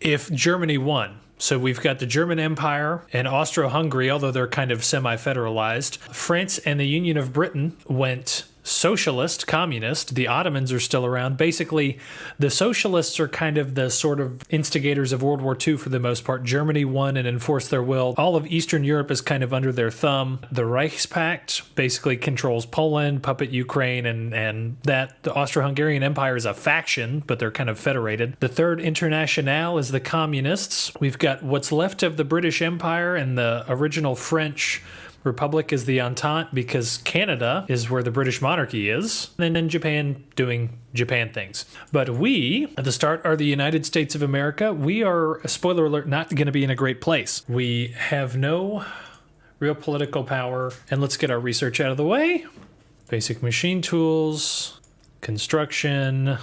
if Germany won. So we've got the German Empire and Austro-Hungary, although they're kind of semi-federalized. France and the Union of Britain went socialist, communist. The Ottomans are still around. Basically, the socialists are kind of the sort of instigators of World War II for the most part. Germany won and enforced their will. All of Eastern Europe is kind of under their thumb. The Reichspakt basically controls Poland, puppet Ukraine, and that. The Austro-Hungarian Empire is a faction, but they're kind of federated. The Third Internationale is the communists. We've got what's left of the British Empire and the original French Republic is the Entente, because Canada is where the British monarchy is, and then Japan doing Japan things. But we, at the start, are the United States of America. We are, spoiler alert, not going to be in a great place. We have no real political power. And let's get our research out of the way. Basic machine tools, construction. I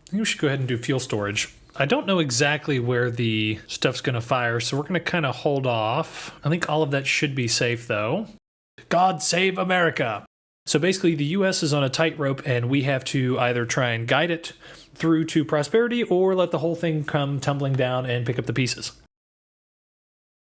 think we should go ahead and do fuel storage. I don't know exactly where the stuff's going to fire, so we're going to kind of hold off. I think all of that should be safe, though. God save America! So basically, the U.S. is on a tightrope, and we have to either try and guide it through to prosperity or let the whole thing come tumbling down and pick up the pieces.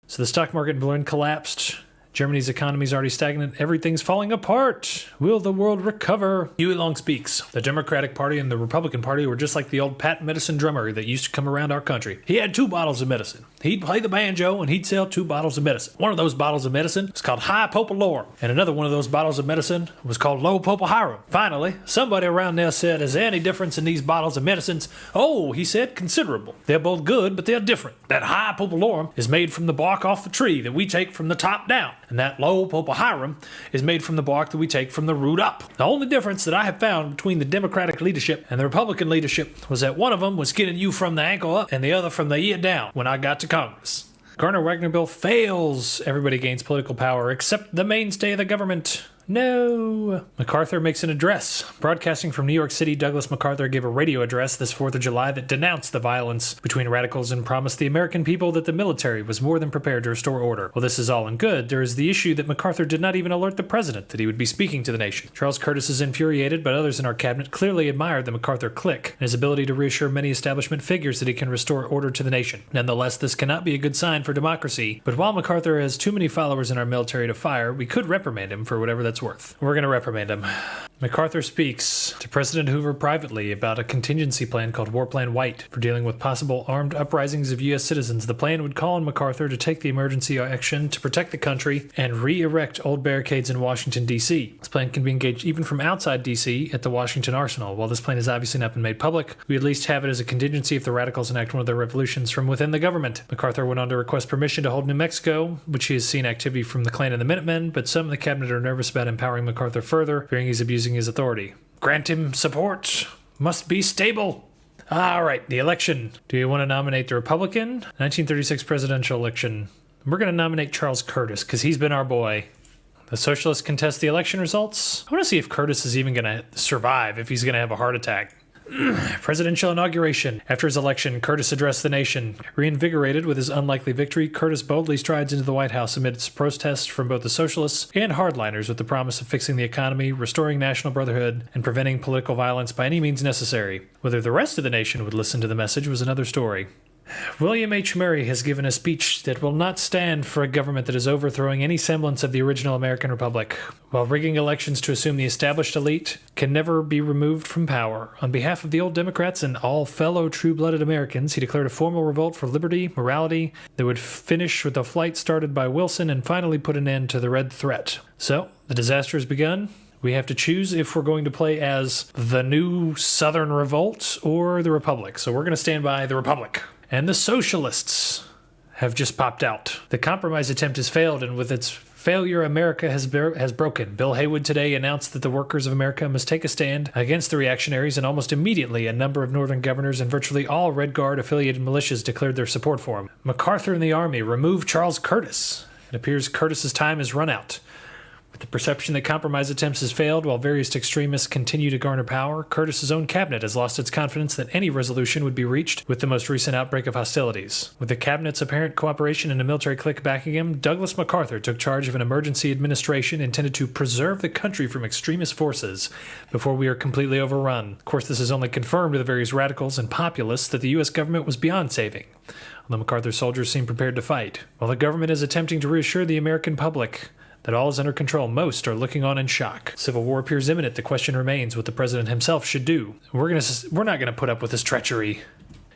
So the stock market in Berlin collapsed. Germany's economy is already stagnant. Everything's falling apart. Will the world recover? Huey Long speaks. The Democratic Party and the Republican Party were just like the old patent medicine drummer that used to come around our country. He had 2 bottles of medicine. He'd play the banjo and he'd sell 2 bottles of medicine. One of those bottles of medicine was called High Popalorum, and another one of those bottles of medicine was called Low Popahirum. Finally, somebody around there said, "Is there any difference in these bottles of medicines?" "Oh," he said, "considerable. They're both good, but they're different. That High Popalorum is made from the bark off the tree that we take from the top down, and that Low Popahirum is made from the bark that we take from the root up. The only difference that I have found between the Democratic leadership and the Republican leadership was that one of them was getting you from the ankle up and the other from the ear down when I got to Congress." Garner-Wagner bill fails. Everybody gains political power except the mainstay of the government. No. MacArthur makes an address. Broadcasting from New York City, Douglas MacArthur gave a radio address this 4th of July that denounced the violence between radicals and promised the American people that the military was more than prepared to restore order. Well, this is all in good. There is the issue that MacArthur did not even alert the president that he would be speaking to the nation. Charles Curtis is infuriated, but others in our cabinet clearly admired the MacArthur clique and his ability to reassure many establishment figures that he can restore order to the nation. Nonetheless, this cannot be a good sign for democracy, but while MacArthur has too many followers in our military to fire, we could reprimand him for whatever that's worth. We're going to reprimand him. MacArthur speaks to President Hoover privately about a contingency plan called War Plan White for dealing with possible armed uprisings of U.S. citizens. The plan would call on MacArthur to take the emergency action to protect the country and re-erect old barricades in Washington, D.C. This plan can be engaged even from outside D.C. at the Washington Arsenal. While this plan has obviously not been made public, we at least have it as a contingency if the radicals enact one of their revolutions from within the government. MacArthur went on to request permission to hold New Mexico, which he has seen activity from the Klan and the Minutemen, but some in the cabinet are nervous about empowering MacArthur further, fearing he's abusing his authority. Grant him support. Must be stable. All right, the election. Do you want to nominate the Republican? 1936 presidential election. We're going to nominate Charles Curtis because he's been our boy. The Socialists contest the election results. I want to see if Curtis is even going to survive, if he's going to have a heart attack. Presidential inauguration. After his election, Curtis addressed the nation. Reinvigorated with his unlikely victory, Curtis boldly strides into the White House amidst protests from both the socialists and hardliners with the promise of fixing the economy, restoring national brotherhood, and preventing political violence by any means necessary. Whether the rest of the nation would listen to the message was another story. William H. Murray has given a speech that will not stand for a government that is overthrowing any semblance of the original American Republic. While rigging elections to assume the established elite can never be removed from power, on behalf of the old Democrats and all fellow true-blooded Americans, he declared a formal revolt for liberty, morality, that would finish with the flight started by Wilson and finally put an end to the Red Threat. So, the disaster has begun. We have to choose if we're going to play as the new Southern Revolt or the Republic. So we're going to stand by the Republic. And the socialists have just popped out. The compromise attempt has failed, and with its failure, America has broken. Bill Haywood today announced that the workers of America must take a stand against the reactionaries, and almost immediately a number of northern governors and virtually all Red Guard-affiliated militias declared their support for him. MacArthur and the Army removed Charles Curtis. It appears Curtis's time has run out. With the perception that compromise attempts has failed while various extremists continue to garner power, Curtis's own cabinet has lost its confidence that any resolution would be reached with the most recent outbreak of hostilities. With the cabinet's apparent cooperation and a military clique backing him, Douglas MacArthur took charge of an emergency administration intended to preserve the country from extremist forces before we are completely overrun. Of course, this is only confirmed to the various radicals and populists that the U.S. government was beyond saving, although MacArthur's soldiers seem prepared to fight. While the government is attempting to reassure the American public that all is under control, most are looking on in shock. Civil war appears imminent. The question remains what the president himself should do. We're not going to put up with this treachery.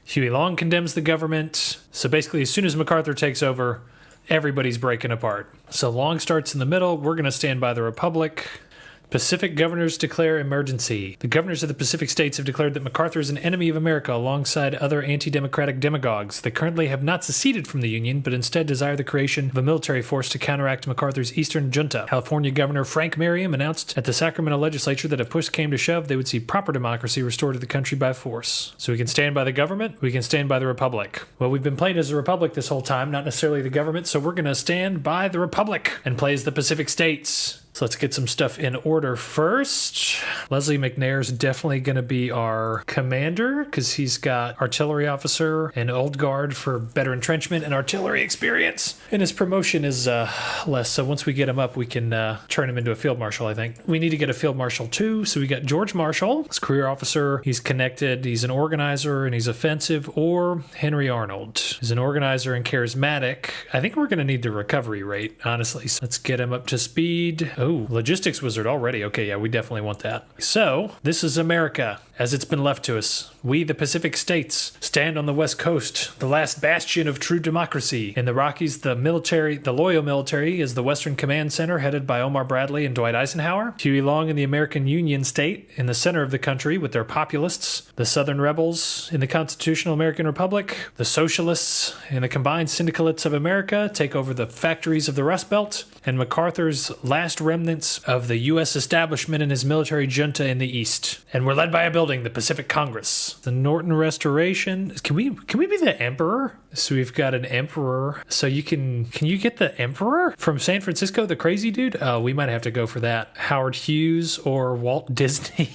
Huey Long condemns the government. So basically, as soon as MacArthur takes over, everybody's breaking apart. So Long starts in the middle. We're going to stand by the Republic. Pacific governors declare emergency. The governors of the Pacific states have declared that MacArthur is an enemy of America alongside other anti-democratic demagogues that currently have not seceded from the Union, but instead desire the creation of a military force to counteract MacArthur's Eastern junta. California Governor Frank Merriam announced at the Sacramento legislature that if push came to shove, they would see proper democracy restored to the country by force. So we can stand by the government, we can stand by the Republic. Well, we've been playing as the Republic this whole time, not necessarily the government, so we're going to stand by the Republic and play as the Pacific states. So let's get some stuff in order first. Leslie McNair's definitely going to be our commander because he's got artillery officer and old guard for better entrenchment and artillery experience. And his promotion is less. So once we get him up, we can turn him into a field marshal, I think. We need to get a field marshal too. So we got George Marshall, his career officer. He's connected. He's an organizer and he's offensive. Or Henry Arnold. He's an organizer and charismatic. I think we're going to need the recovery rate, honestly. So let's get him up to speed. Oh, logistics wizard already. Okay, yeah, we definitely want that. So, this is America, as it's been left to us. We, the Pacific states, stand on the West Coast, the last bastion of true democracy. In the Rockies, the loyal military is the Western Command Center, headed by Omar Bradley and Dwight Eisenhower. Huey Long in the American Union State, in the center of the country with their populists. The Southern rebels in the Constitutional American Republic. The socialists in the combined syndicates of America take over the factories of the Rust Belt. And MacArthur's last remnants of the U.S. establishment and his military junta in the East. And we're led by a building, the Pacific Congress. The Norton Restoration. Can we be the Emperor? So we've got an Emperor. So can you get the Emperor from San Francisco, the crazy dude? We might have to go for that. Howard Hughes or Walt Disney.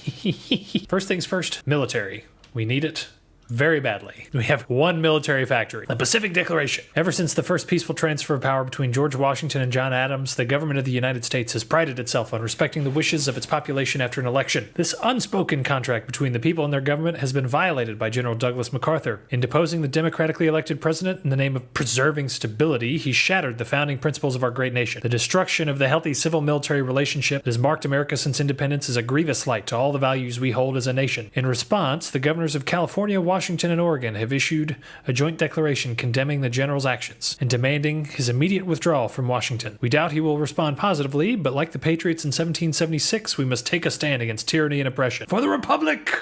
First things first, military. We need it very badly. We have one military factory. The Pacific Declaration. Ever since the first peaceful transfer of power between George Washington and John Adams, the government of the United States has prided itself on respecting the wishes of its population after an election. This unspoken contract between the people and their government has been violated by General Douglas MacArthur. In deposing the democratically elected president in the name of preserving stability, he shattered the founding principles of our great nation. The destruction of the healthy civil-military relationship that has marked America since independence is a grievous slight to all the values we hold as a nation. In response, the governors of California, Washington, and Oregon have issued a joint declaration condemning the general's actions and demanding his immediate withdrawal from Washington. We doubt he will respond positively, but like the Patriots in 1776, we must take a stand against tyranny and oppression. For the Republic!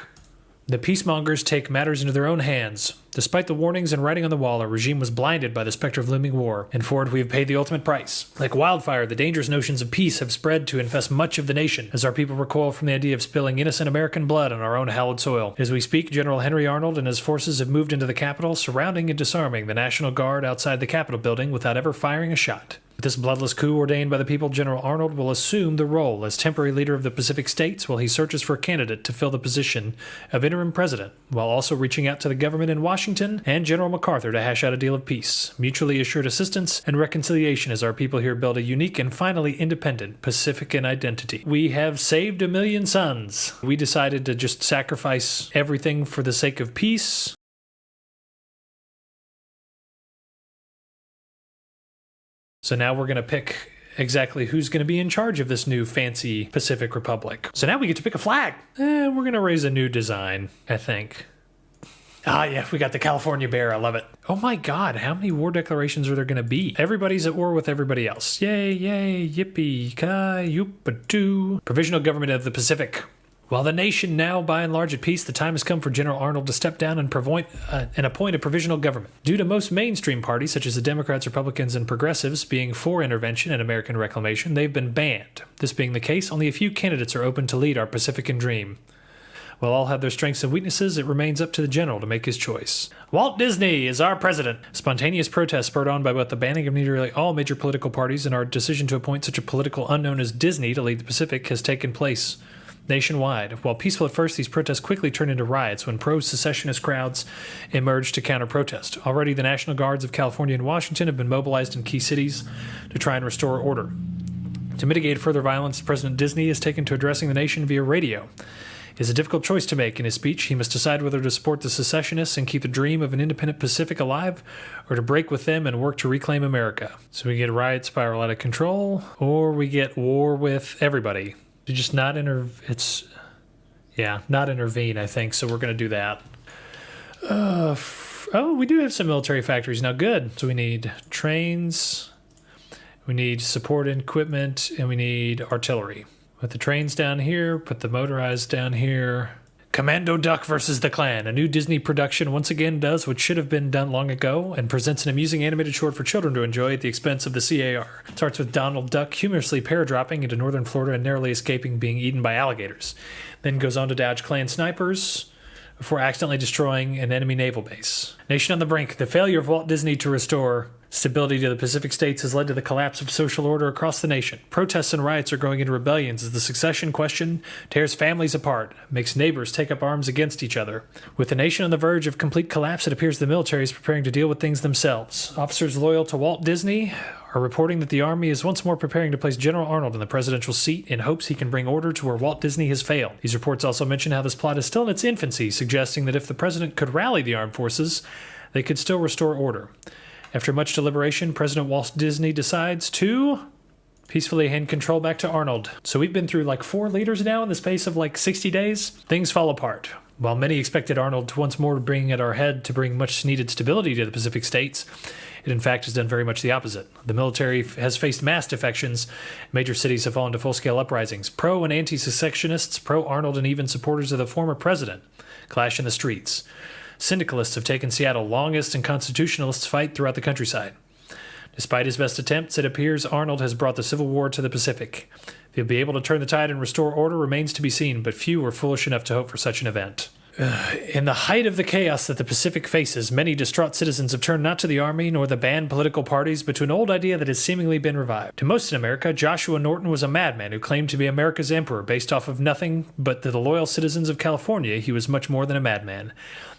The peacemongers take matters into their own hands. Despite the warnings and writing on the wall, our regime was blinded by the specter of looming war, and for it we have paid the ultimate price. Like wildfire, the dangerous notions of peace have spread to infest much of the nation, as our people recoil from the idea of spilling innocent American blood on our own hallowed soil. As we speak, General Henry Arnold and his forces have moved into the Capitol, surrounding and disarming the National Guard outside the Capitol building without ever firing a shot. With this bloodless coup ordained by the people, General Arnold will assume the role as temporary leader of the Pacific states while he searches for a candidate to fill the position of interim president, while also reaching out to the government in Washington and General MacArthur to hash out a deal of peace, mutually assured assistance, and reconciliation as our people here build a unique and finally independent Pacifican identity. We have saved 1 million sons. We decided to just sacrifice everything for the sake of peace. So now we're going to pick exactly who's going to be in charge of this new fancy Pacific Republic. So now we get to pick a flag. We're going to raise a new design, I think. Ah, yeah, we got the California bear. I love it. Oh my God, how many war declarations are there going to be? Everybody's at war with everybody else. Yay, yay, yippee, ki, yoop-a-doo. Provisional Government of the Pacific. While the nation now by and large at peace, the time has come for General Arnold to step down and appoint a provisional government. Due to most mainstream parties, such as the Democrats, Republicans, and Progressives, being for intervention and American reclamation, they've been banned. This being the case, only a few candidates are open to lead our Pacifican dream. While all have their strengths and weaknesses, it remains up to the general to make his choice. Walt Disney is our president. Spontaneous protests spurred on by both the banning of nearly all major political parties and our decision to appoint such a political unknown as Disney to lead the Pacific has taken place nationwide. While peaceful at first, these protests quickly turned into riots when pro-secessionist crowds emerged to counter-protest. Already, the National Guards of California and Washington have been mobilized in key cities to try and restore order. To mitigate further violence, President Disney has taken to addressing the nation via radio. It is a difficult choice to make in his speech. He must decide whether to support the secessionists and keep the dream of an independent Pacific alive, or to break with them and work to reclaim America. So we get riots spiral out of control, or we get war with everybody. To just not not intervene, I think. So we're going to do that. We do have some military factories now. Good. So we need trains, we need support equipment, and we need artillery. Put the trains down here, put the motorized down here. Commando Duck versus the Klan. A new Disney production once again does what should have been done long ago and presents an amusing animated short for children to enjoy at the expense of the CAR. It starts with Donald Duck humorously paradropping into northern Florida and narrowly escaping being eaten by alligators. Then goes on to dodge Klan snipers before accidentally destroying an enemy naval base. Nation on the brink. The failure of Walt Disney to restore stability to the Pacific states has led to the collapse of social order across the nation. Protests and riots are going into rebellions as the succession question tears families apart, makes neighbors take up arms against each other. With the nation on the verge of complete collapse, it appears the military is preparing to deal with things themselves. Officers loyal to Walt Disney are reporting that the Army is once more preparing to place General Arnold in the presidential seat in hopes he can bring order to where Walt Disney has failed. These reports also mention how this plot is still in its infancy, suggesting that if the president could rally the armed forces, they could still restore order. After much deliberation, President Walt Disney decides to peacefully hand control back to Arnold. So we've been through like 4 leaders now in the space of like 60 days. Things fall apart. While many expected Arnold to once more bring at our head to bring much needed stability to the Pacific states, it in fact has done very much the opposite. The military has faced mass defections. Major cities have fallen to full-scale uprisings. Pro- and anti-secessionists, pro-Arnold, and even supporters of the former president clash in the streets. Syndicalists have taken Seattle, longists and constitutionalists fight throughout the countryside. Despite his best attempts, it appears Arnold has brought the Civil War to the Pacific. If he'll be able to turn the tide and restore order remains to be seen, but few are foolish enough to hope for such an event. In the height of the chaos that the Pacific faces, many distraught citizens have turned not to the Army nor the banned political parties, but to an old idea that has seemingly been revived. To most in America, Joshua Norton was a madman who claimed to be America's emperor based off of nothing but to the loyal citizens of California. He was much more than a madman.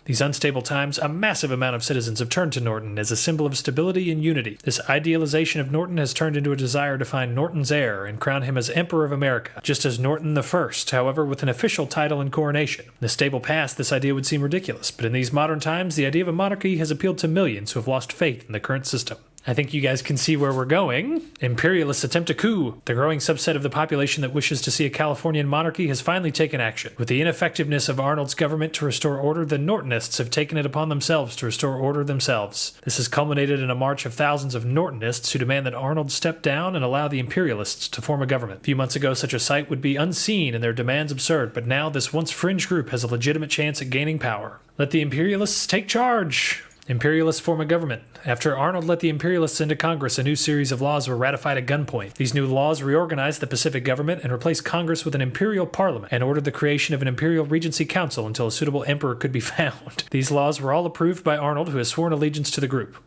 These unstable times, a massive amount of citizens have turned to Norton as a symbol of stability and unity. This idealization of Norton has turned into a desire to find Norton's heir and crown him as Emperor of America, just as Norton I, however, with an official title and coronation. In the stable past, this idea would seem ridiculous, but in these modern times, the idea of a monarchy has appealed to millions who have lost faith in the current system. I think you guys can see where we're going. Imperialists attempt a coup. The growing subset of the population that wishes to see a Californian monarchy has finally taken action. With the ineffectiveness of Arnold's government to restore order, the Nortonists have taken it upon themselves to restore order themselves. This has culminated in a march of thousands of Nortonists who demand that Arnold step down and allow the Imperialists to form a government. A few months ago, such a sight would be unseen and their demands absurd, but now this once fringe group has a legitimate chance at gaining power. Let the Imperialists take charge! Imperialists form a government. After Arnold let the Imperialists into Congress, a new series of laws were ratified at gunpoint. These new laws reorganized the Pacific government and replaced Congress with an imperial parliament and ordered the creation of an imperial regency council until a suitable emperor could be found. These laws were all approved by Arnold, who has sworn allegiance to the group.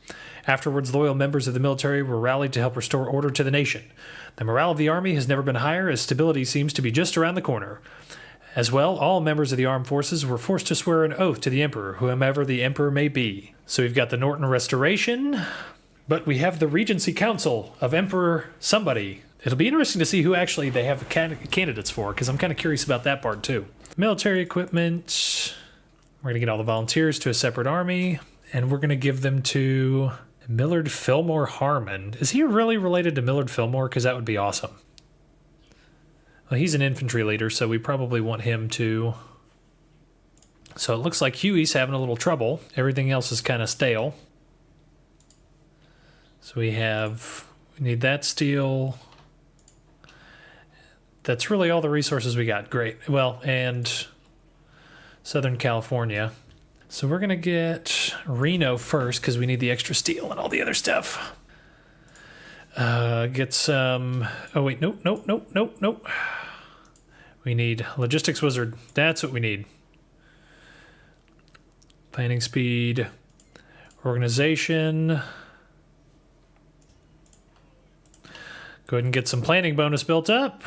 Afterwards, loyal members of the military were rallied to help restore order to the nation. The morale of the army has never been higher, as stability seems to be just around the corner. As well, all members of the armed forces were forced to swear an oath to the emperor, whomever the emperor may be. So we've got the Norton Restoration, but we have the Regency Council of Emperor somebody. It'll be interesting to see who actually they have candidates for, because I'm kind of curious about that part too. Military equipment. We're going to get all the volunteers to a separate army, and we're going to give them to Millard Fillmore Harmon. Is he really related to Millard Fillmore? Because that would be awesome. Well, he's an infantry leader, so we probably want him to. So it looks like Huey's having a little trouble. Everything else is kind of stale. So we need that steel. That's really all the resources we got. Great. Well, and Southern California. So we're going to get Reno first because we need the extra steel and all the other stuff. Get some. Oh, wait. Nope. We need Logistics Wizard. That's what we need. Planning speed, organization. Go ahead and get some planning bonus built up.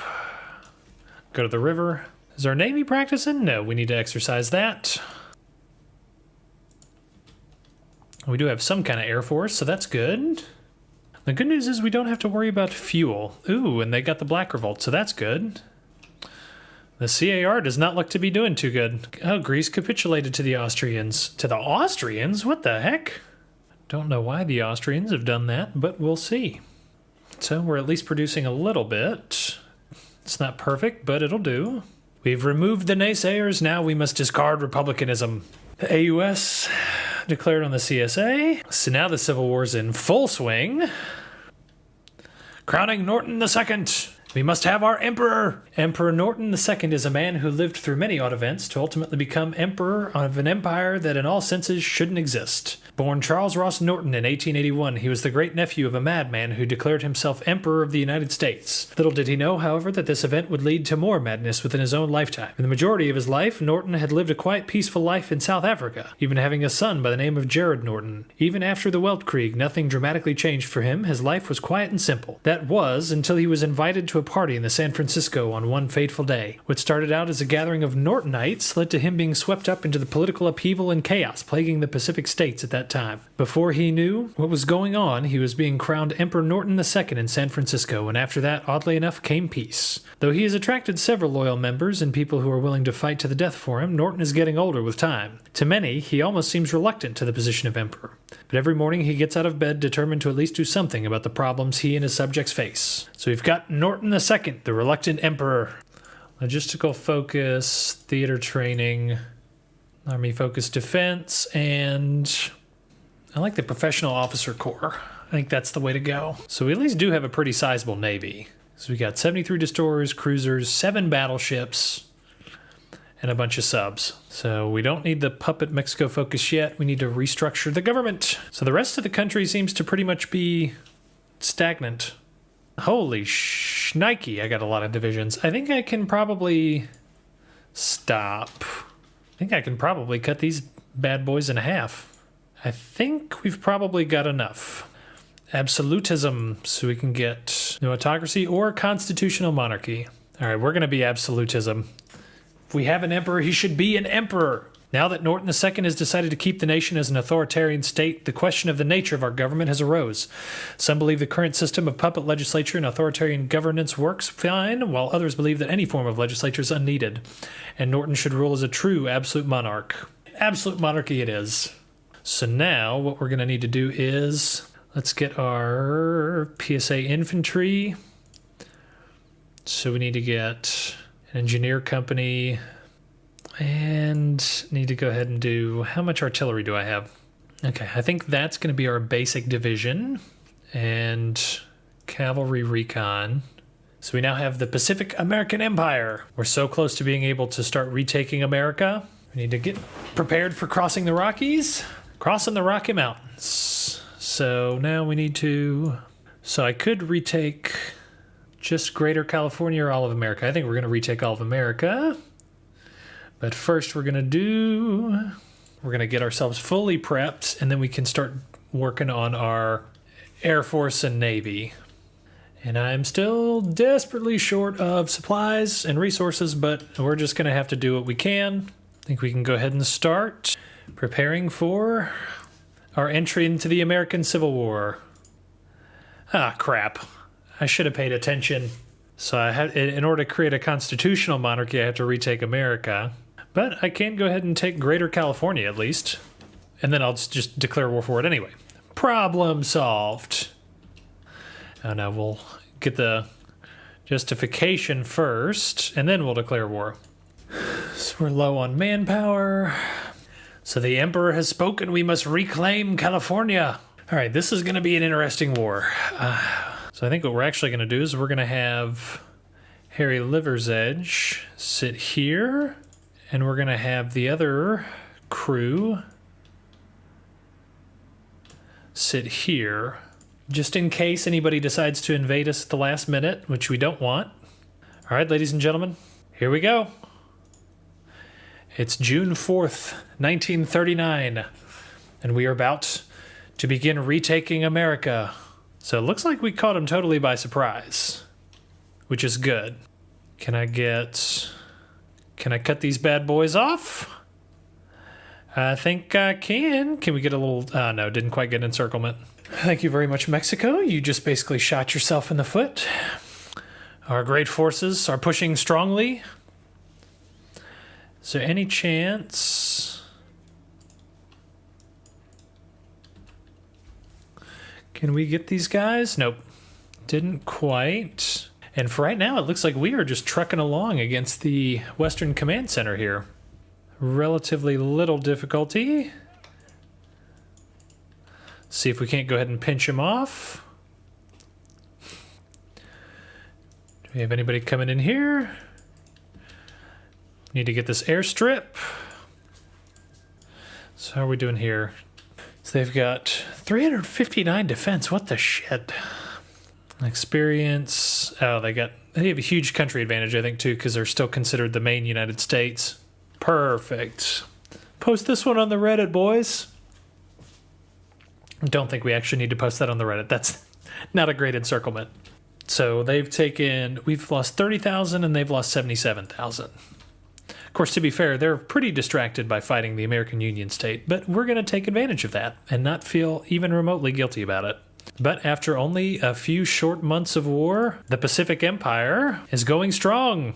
Go to the river. Is our Navy practicing? No, we need to exercise that. We do have some kind of Air Force, so that's good. The good news is we don't have to worry about fuel. Ooh, and they got the Black Revolt, so that's good. The CAR does not look to be doing too good. Oh, Greece capitulated to the Austrians. To the Austrians? What the heck? Don't know why the Austrians have done that, but we'll see. So we're at least producing a little bit. It's not perfect, but it'll do. We've removed the naysayers. Now we must discard republicanism. The AUS declared on the CSA. So now the Civil War's in full swing. Crowning Norton II. We must have our emperor. Emperor Norton II is a man who lived through many odd events to ultimately become emperor of an empire that in all senses shouldn't exist. Born Charles Ross Norton in 1881, he was the great-nephew of a madman who declared himself Emperor of the United States. Little did he know, however, that this event would lead to more madness within his own lifetime. In the majority of his life, Norton had lived a quiet, peaceful life in South Africa, even having a son by the name of Jared Norton. Even after the Weltkrieg, nothing dramatically changed for him. His life was quiet and simple. That was until he was invited to a party in San Francisco on one fateful day. What started out as a gathering of Nortonites led to him being swept up into the political upheaval and chaos plaguing the Pacific states at that time. Before he knew what was going on, he was being crowned Emperor Norton II in San Francisco, and after that, oddly enough, came peace. Though he has attracted several loyal members and people who are willing to fight to the death for him, Norton is getting older with time. To many, he almost seems reluctant to the position of emperor. But every morning he gets out of bed determined to at least do something about the problems he and his subjects face. So we've got Norton II, the reluctant emperor. Logistical focus, theater training, army focus defense, and I like the professional officer corps. I think that's the way to go. So we at least do have a pretty sizable navy. So we got 73 destroyers, cruisers, 7 battleships, and a bunch of subs. So we don't need the puppet Mexico focus yet. We need to restructure the government. So the rest of the country seems to pretty much be stagnant. Holy shnikey, I got a lot of divisions. I think I can probably stop. I think I can probably cut these bad boys in half. I think we've probably got enough. Absolutism, so we can get no autocracy or constitutional monarchy. All right, we're going to be absolutism. If we have an emperor, he should be an emperor. Now that Norton II has decided to keep the nation as an authoritarian state, the question of the nature of our government has arose. Some believe the current system of puppet legislature and authoritarian governance works fine, while others believe that any form of legislature is unneeded, and Norton should rule as a true absolute monarch. Absolute monarchy it is. So now what we're going to need to do is let's get our PSA infantry. So we need to get an engineer company. And need to go ahead and do, how much artillery do I have? Okay, I think that's going to be our basic division. And cavalry recon. So we now have the Pacific American Empire. We're so close to being able to start retaking America. We need to get prepared for crossing the Rockies. Crossing the Rocky Mountains. So now we need to, so I could retake just Greater California or all of America. I think we're going to retake all of America. But first we're going to get ourselves fully prepped, and then we can start working on our Air Force and Navy. And I'm still desperately short of supplies and resources, but we're just going to have to do what we can. I think we can go ahead and start preparing for our entry into the American Civil War. Ah, crap. I should have paid attention. So in order to create a constitutional monarchy, I have to retake America. But I can go ahead and take Greater California at least. And then I'll just declare war for it anyway. Problem solved. Oh no, we'll get the justification first, and then we'll declare war. So we're low on manpower. So the Emperor has spoken, we must reclaim California. All right, this is going to be an interesting war. So I think what we're actually going to do is we're going to have Harry Liver's Edge sit here. And we're going to have the other crew sit here, just in case anybody decides to invade us at the last minute, which we don't want. All right, ladies and gentlemen, here we go. It's June 4th, 1939, and we are about to begin retaking America. So it looks like we caught him totally by surprise, which is good. Can I cut these bad boys off? I think I can. Can we get a little... no, didn't quite get encirclement. Thank you very much, Mexico. You just basically shot yourself in the foot. Our great forces are pushing strongly. Is there any chance... Can we get these guys? Nope. Didn't quite. And for right now, it looks like we are just trucking along against the Western Command Center here. Relatively little difficulty. See if we can't go ahead and pinch him off. Do we have anybody coming in here? Need to get this airstrip. So how are we doing here? So they've got 359 defense. What the shit? Experience. Oh, they have a huge country advantage, I think, too, because they're still considered the main United States. Perfect. Post this one on the Reddit, boys. Don't think we actually need to post that on the Reddit. That's not a great encirclement. So we've lost 30,000 and they've lost 77,000. Of course, to be fair, they're pretty distracted by fighting the American Union state, but we're going to take advantage of that and not feel even remotely guilty about it. But after only a few short months of war, the Pacific Empire is going strong.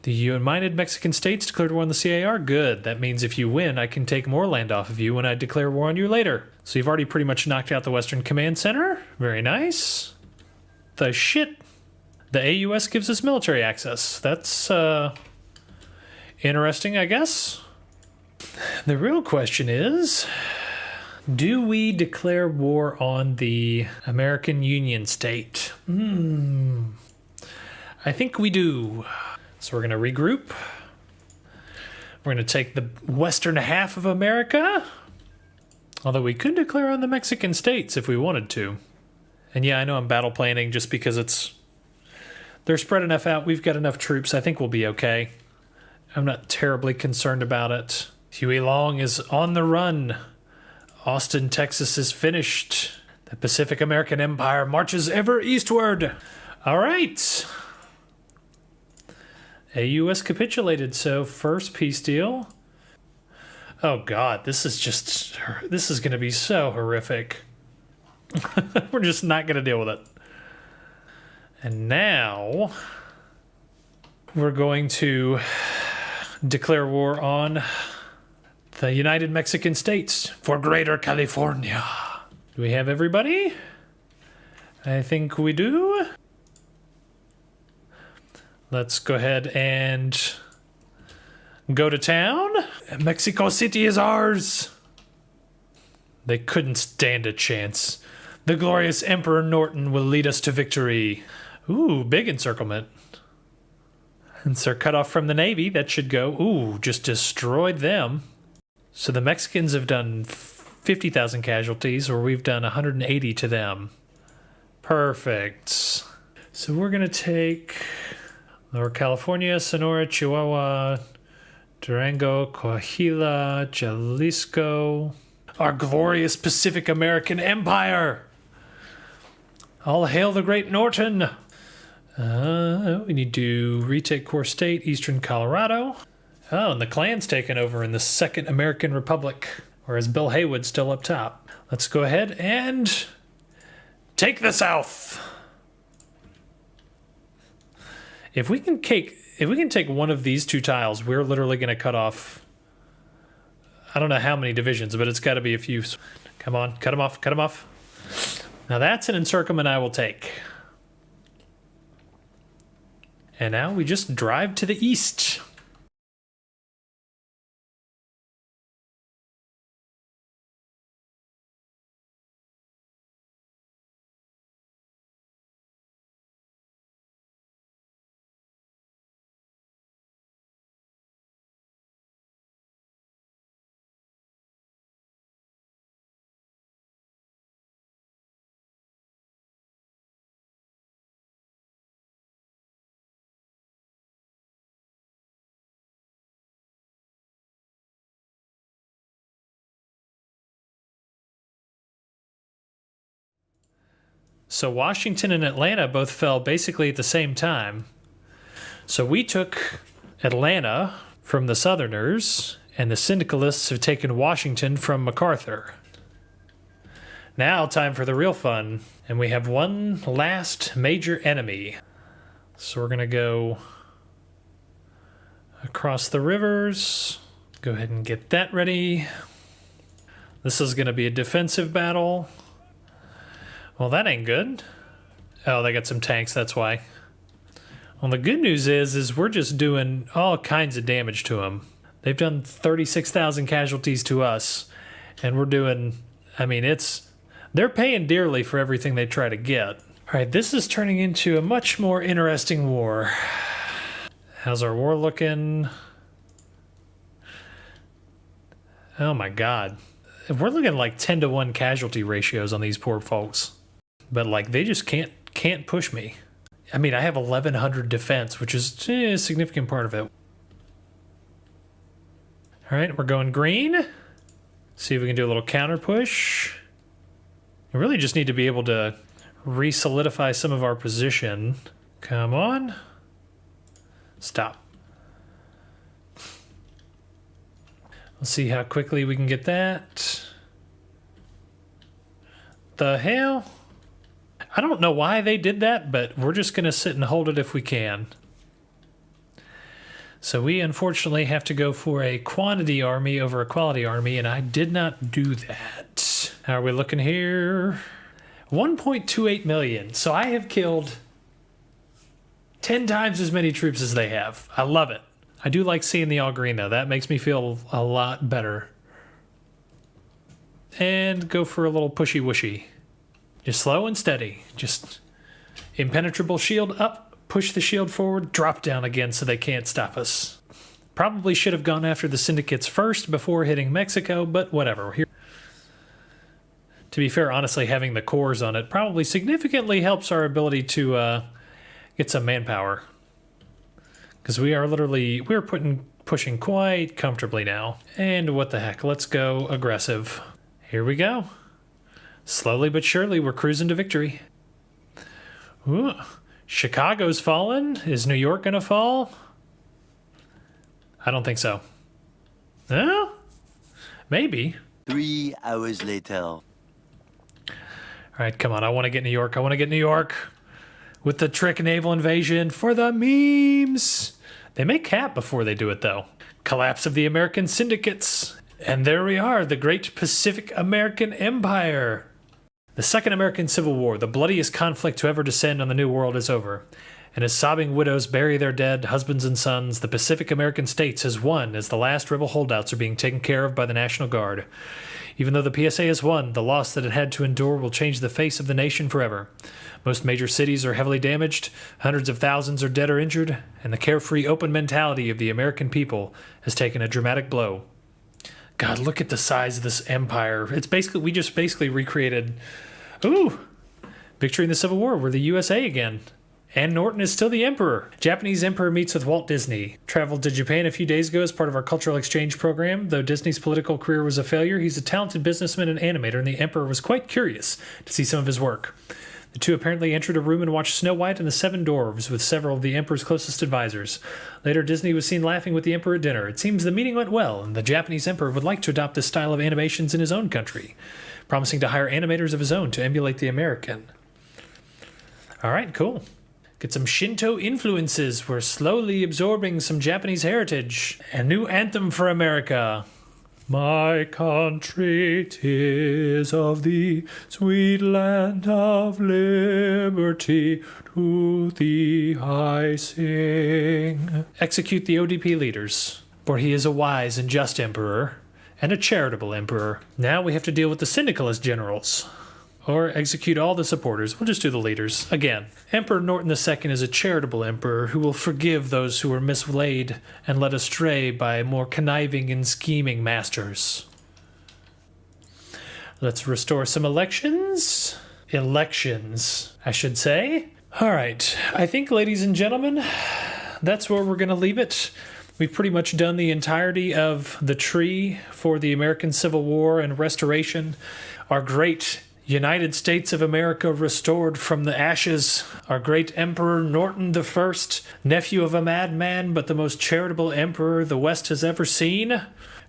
The United Mexican States declared war on the CAR. Good. That means if you win, I can take more land off of you when I declare war on you later. So you've already pretty much knocked out the Western Command Center. Very nice. The shit. The AUS gives us military access. That's interesting, I guess. The real question is, do we declare war on the American Union state? I think we do. So we're going to regroup. We're going to take the western half of America. Although we could declare on the Mexican states if we wanted to. And yeah, I know I'm battle planning just because they're spread enough out. We've got enough troops. I think we'll be okay. I'm not terribly concerned about it. Huey Long is on the run. Austin, Texas is finished. The Pacific American Empire marches ever eastward. All right. AUS capitulated, so first peace deal. Oh God, this is going to be so horrific. We're just not going to deal with it. And now we're going to declare war on the United Mexican States for Greater California. Do we have everybody? I think we do. Let's go ahead and go to town. Mexico City is ours. They couldn't stand a chance. The glorious Emperor Norton will lead us to victory. Ooh, big encirclement. And so cut off from the Navy. That should go. Ooh, just destroyed them. So the Mexicans have done 50,000 casualties, or we've done 180 to them. Perfect. So we're going to take Lower California, Sonora, Chihuahua, Durango, Coahuila, Jalisco. Our glorious Pacific American Empire. All hail the great Norton. We need to retake Core State, Eastern Colorado. Oh, and the Klan's taken over in the Second American Republic, whereas Bill Haywood's still up top. Let's go ahead and take the South. If we can take one of these two tiles, we're literally going to cut off, I don't know how many divisions, but it's got to be a few. Come on, cut them off, cut them off. Now that's an encirclement I will take. And now we just drive to the east. So Washington and Atlanta both fell basically at the same time. So we took Atlanta from the Southerners, and the Syndicalists have taken Washington from MacArthur. Now, time for the real fun. And we have one last major enemy. So we're going to go across the rivers. Go ahead and get that ready. This is going to be a defensive battle. Well, that ain't good. Oh, they got some tanks, that's why. Well, the good news is we're just doing all kinds of damage to them. They've done 36,000 casualties to us, and we're doing, I mean, they're paying dearly for everything they try to get. All right, this is turning into a much more interesting war. How's our war looking? Oh my God. We're looking like 10-to-1 casualty ratios on these poor folks. But like, they just can't push me. I mean, I have 1,100 defense, which is a significant part of it. All right, we're going green. See if we can do a little counter push. We really just need to be able to re-solidify some of our position. Come on. Stop. Let's see how quickly we can get that. The hell? I don't know why they did that, but we're just going to sit and hold it if we can. So we unfortunately have to go for a quantity army over a quality army, and I did not do that. How are we looking here? 1.28 million. So I have killed 10 times as many troops as they have. I love it. I do like seeing the all green, though. That makes me feel a lot better. And go for a little pushy-wushy. Just slow and steady. Just impenetrable shield up, push the shield forward, drop down again so they can't stop us. Probably should have gone after the syndicates first before hitting Mexico, but whatever. Here. To be fair, honestly, having the cores on it probably significantly helps our ability to get some manpower. Because we're pushing quite comfortably now. And what the heck, let's go aggressive. Here we go. Slowly but surely, we're cruising to victory. Ooh, Chicago's fallen. Is New York gonna fall? I don't think so. No? Maybe. 3 hours later. All right, come on. I want to get New York. I want to get New York. With the trick naval invasion for the memes. They may cap before they do it, though. Collapse of the American syndicates. And there we are, the great Pacific American Empire. The Second American Civil War, the bloodiest conflict to ever descend on the New World, is over. And as sobbing widows bury their dead husbands and sons, the Pacific American states has won as the last rebel holdouts are being taken care of by the National Guard. Even though the PSA has won, the loss that it had to endure will change the face of the nation forever. Most major cities are heavily damaged, hundreds of thousands are dead or injured, and the carefree, open mentality of the American people has taken a dramatic blow. God, look at the size of this empire. We just basically recreated, victory in the Civil War. We're the USA again. And Norton is still the emperor. Japanese emperor meets with Walt Disney. Traveled to Japan a few days ago as part of our cultural exchange program. Though Disney's political career was a failure, he's a talented businessman and animator, and the emperor was quite curious to see some of his work. The two apparently entered a room and watched Snow White and the Seven Dwarves with several of the emperor's closest advisors. Later, Disney was seen laughing with the emperor at dinner. It seems the meeting went well, and the Japanese emperor would like to adopt this style of animations in his own country, promising to hire animators of his own to emulate the American. All right, cool. Get some Shinto influences. We're slowly absorbing some Japanese heritage. A new anthem for America. My country, 'tis of thee, sweet land of liberty, to thee I sing. Execute the ODP leaders, for he is a wise and just emperor, and a charitable emperor. Now we have to deal with the syndicalist generals. Or execute all the supporters. We'll just do the leaders. Again, Emperor Norton II is a charitable emperor who will forgive those who were mislaid and led astray by more conniving and scheming masters. Let's restore some elections. Elections, I should say. All right, I think, ladies and gentlemen, that's where we're going to leave it. We've pretty much done the entirety of the tree for the American Civil War and Restoration. Our great United States of America restored from the ashes. Our great Emperor Norton the First, nephew of a madman, but the most charitable emperor the West has ever seen. It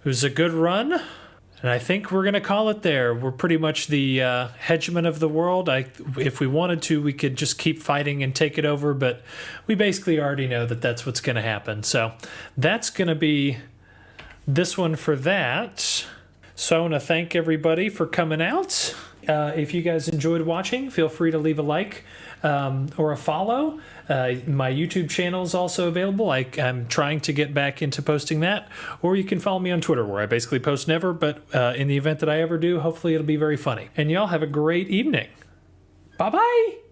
was a good run. And I think we're going to call it there. We're pretty much the hegemon of the world. If we wanted to, we could just keep fighting and take it over, but we basically already know that that's what's going to happen. So that's going to be this one for that. So I want to thank everybody for coming out. If you guys enjoyed watching, feel free to leave a like or a follow. My YouTube channel is also available. I'm trying to get back into posting that. Or you can follow me on Twitter, where I basically post never, but in the event that I ever do, hopefully it'll be very funny. And y'all have a great evening. Bye-bye!